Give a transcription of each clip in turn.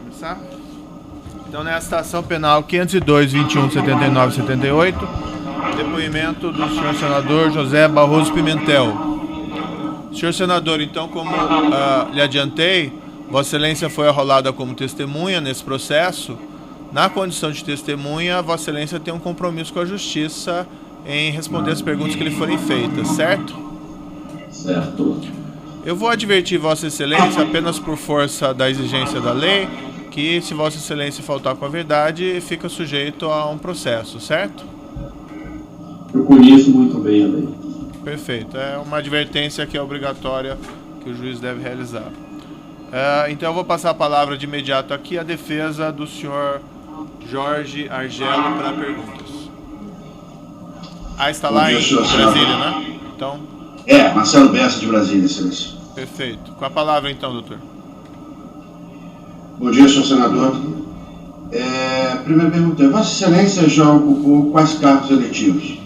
Começar? Então, nesta ação penal 502, 21, 79 e 78, depoimento do senhor senador José Barroso Pimentel. Senhor senador, então, como lhe adiantei, Vossa Excelência foi arrolada como testemunha nesse processo. Na condição de testemunha, Vossa Excelência tem um compromisso com a Justiça em responder as perguntas que lhe forem feitas, certo? Certo. Eu vou advertir Vossa Excelência, apenas por força da exigência da lei, que se Vossa Excelência faltar com a verdade, fica sujeito a um processo, certo? Eu conheço muito bem a lei. Perfeito. É uma advertência que é obrigatória que o juiz deve realizar. Então eu vou passar a palavra de imediato aqui à defesa do senhor Jorge Argelo para perguntas. Está lá em Brasília, né? Então... Marcelo Bessa de Brasília, excelência. Perfeito. Com a palavra então, doutor. Bom dia, senhor senador. Primeira pergunta, Vossa Excelência já ocupou quais cargos eletivos?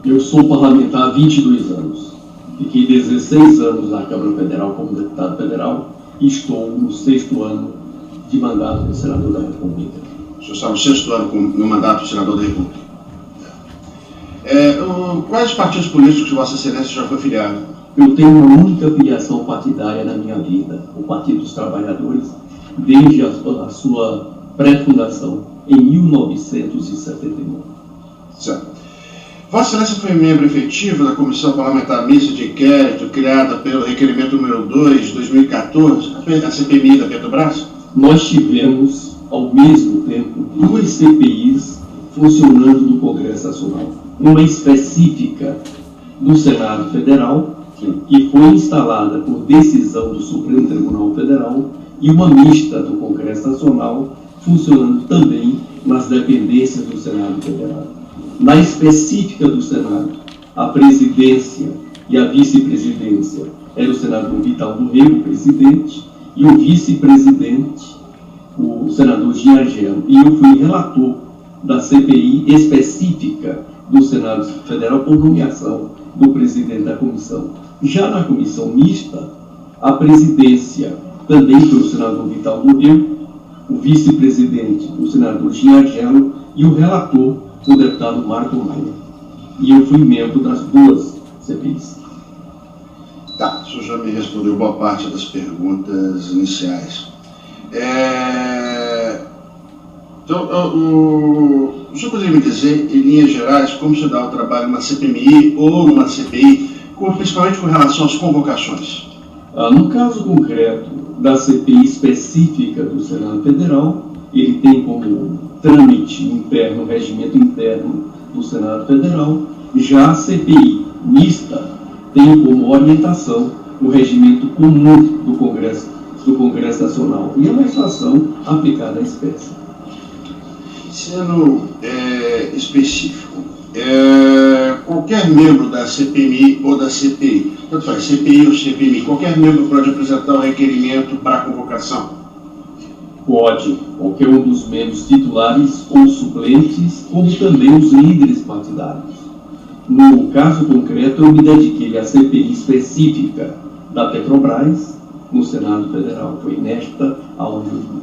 Eu sou parlamentar há 22 anos. Fiquei 16 anos na Câmara Federal como deputado federal e estou no 6º ano de mandato de senador da República. O senhor está no 6º ano no mandato de senador da República. Quais os partidos políticos que Vossa Excelência já foi filiado? Eu tenho uma única filiação partidária na minha vida, o Partido dos Trabalhadores, desde a sua pré-fundação, em 1979. Certo. Vossa Excelência foi membro efetivo da Comissão Parlamentar Mista de Inquérito, criada pelo requerimento número 2 de 2014, a CPMI da Petrobras? Nós tivemos, ao mesmo tempo, 2 CPIs funcionando no Congresso Nacional. Uma específica do Senado Federal, que foi instalada por decisão do Supremo Tribunal Federal, e uma mista do Congresso Nacional, funcionando também nas dependências do Senado Federal. Na específica do Senado, a presidência e a vice-presidência era o senador Vital do Rego, presidente, e o vice-presidente, o senador Jean Argelo. E eu fui relator da CPI específica do Senado Federal por nomeação do presidente da comissão. Já na comissão mista, a presidência também foi o senador Vital do Rego, o vice-presidente, o senador Jean Argelo, e o relator, o deputado Marco Maia. E eu fui membro das 2 CPIs. Tá, o senhor já me respondeu boa parte das perguntas iniciais. Então, o senhor poderia me dizer, em linhas gerais, como se dá o trabalho numa CPMI ou numa CPI, principalmente com relação às convocações? No caso concreto da CPI específica do Senado Federal, ele tem como trâmite interno, regimento interno do Senado Federal. Já a CPI mista tem como orientação o regimento comum do Congresso Nacional e a legislação aplicada à espécie. Sendo específico, qualquer membro da CPMI ou da CPI, tanto faz, CPI ou CPMI, qualquer membro pode apresentar o requerimento para a convocação? Pode, qualquer um dos membros titulares ou suplentes, como também os líderes partidários. No caso concreto, eu me dediquei à CPI específica da Petrobras, no Senado Federal. Foi nesta onde eu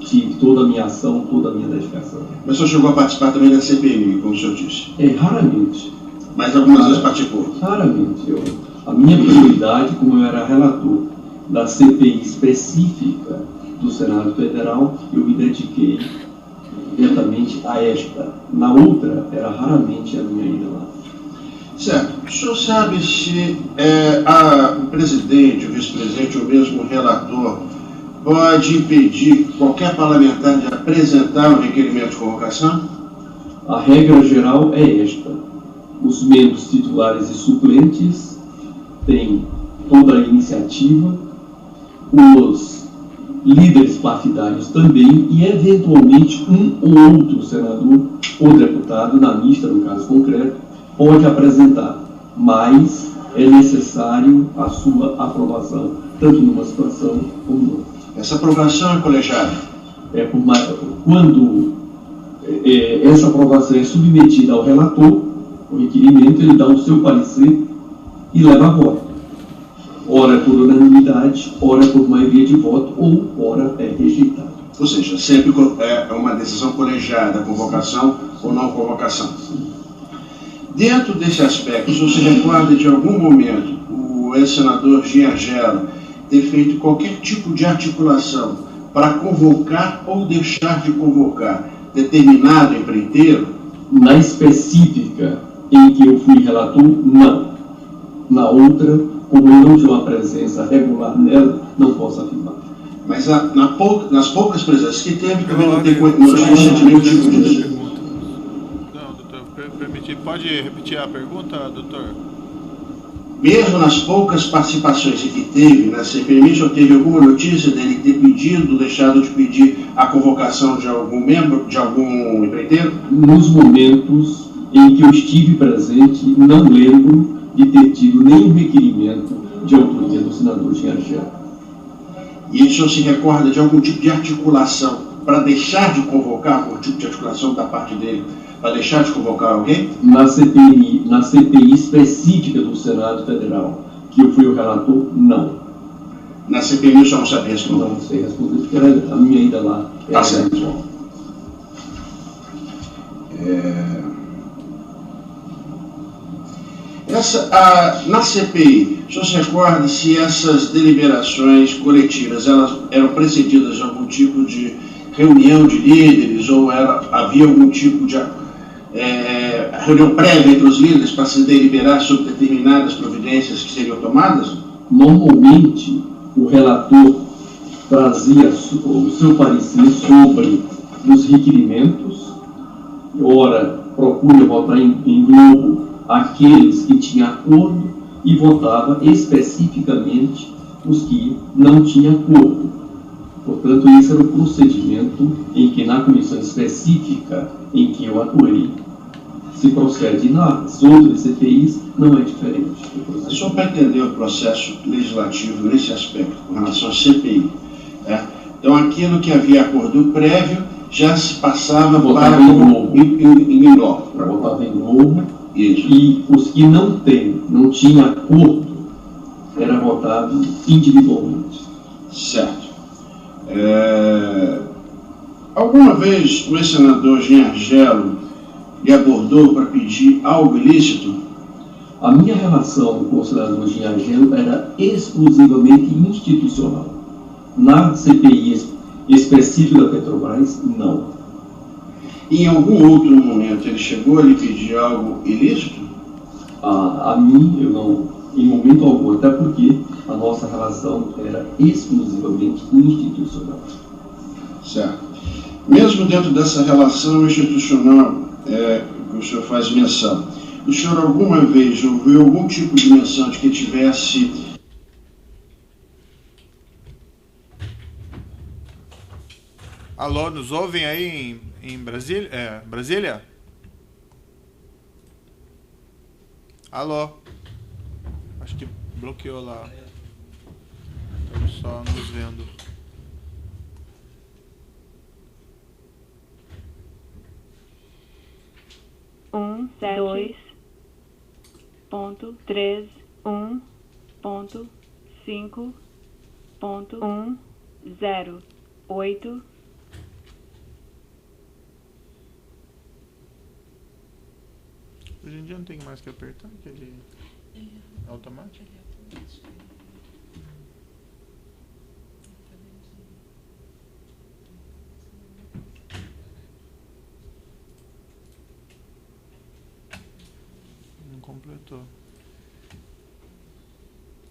tive toda a minha ação, toda a minha dedicação. Mas o senhor chegou a participar também da CPMI, como o senhor disse? Raramente. Mas algumas vezes participou? Raramente. A minha prioridade, como eu era relator da CPI específica do Senado Federal, eu me dediquei diretamente a esta. Na outra, era raramente a minha ida lá. Certo. O senhor sabe se o presidente, o vice-presidente ou mesmo o relator pode impedir qualquer parlamentar de apresentar um requerimento de convocação? A regra geral é esta. Os membros titulares e suplentes têm toda a iniciativa, os líderes partidários também, e eventualmente um ou outro senador ou deputado, na mista, no caso concreto, pode apresentar, mas é necessário a sua aprovação, tanto numa situação como noutra. Essa aprovação é colegiada? Quando essa aprovação é submetida ao relator, o requerimento, ele dá o seu parecer e leva a voto. Ora por unanimidade, ora por maioria de voto, ou ora é rejeitado. Ou Ou seja, sempre é uma decisão colegiada, convocação ou não convocação. Dentro desse aspecto, o senhor se recorda de algum momento o ex-senador Giangella ter feito qualquer tipo de articulação para convocar ou deixar de convocar determinado empreiteiro? Na específica em que eu fui relator, não. Na outra, como eu não tinha uma presença regular nela, não posso afirmar. Mas nas poucas presenças que teve, também não tem notícia de nenhum tipo disso. Não, doutor, pode repetir a pergunta, doutor? Mesmo nas poucas participações que teve na CPMI, o senhor teve alguma notícia dele ter pedido, deixado de pedir a convocação de algum membro, de algum empreiteiro? Nos momentos em que eu estive presente, não lembro de ter tido nenhum requerimento de autoria do senador Giangella. E o senhor se recorda de algum tipo de articulação para deixar de convocar, algum tipo de articulação da parte dele, para deixar de convocar alguém? Na CPI específica do Senado Federal, que eu fui o relator, não. Na CPMI o senhor não sabe responder? Não sei responder, porque a minha ida lá é Tá certo. Na CPI, o senhor se recorda se essas deliberações coletivas elas eram precedidas de algum tipo de reunião de líderes ou havia algum tipo de reunião prévia entre os líderes para se deliberar sobre determinadas providências que seriam tomadas? Normalmente, o relator trazia o seu parecer sobre os requerimentos, ora, procura votar em globo aqueles que tinham acordo e votava especificamente os que não tinham acordo. Portanto, esse era o procedimento em que, na comissão específica em que eu atuei, se procede. Nas outras CPIs, não é diferente. Só para entender o processo legislativo nesse aspecto, com relação à CPI. Então, aquilo que havia acordo prévio já se passava para em bloco. Votava em globo. Isso. E os que não tinham acordo, era votado individualmente. Certo. Alguma vez o ex-senador Giangella lhe abordou para pedir algo ilícito? A minha relação com o senador Giangella era exclusivamente institucional. Na CPI específica da Petrobras, não. Em algum outro momento ele chegou a lhe pedir algo ilícito? A mim, eu não, em momento algum, até porque a nossa relação era exclusivamente institucional. Certo. Mesmo dentro dessa relação institucional que o senhor faz menção, o senhor alguma vez ouviu algum tipo de menção de que tivesse... Alô, nos ouvem aí em Brasília? Brasília? Alô? Acho que bloqueou lá. Estamos só nos vendo. Dois ponto 3 ponto 5 ponto 0 8. Hoje em dia não tem mais que apertar, que ele é automático. Não completou.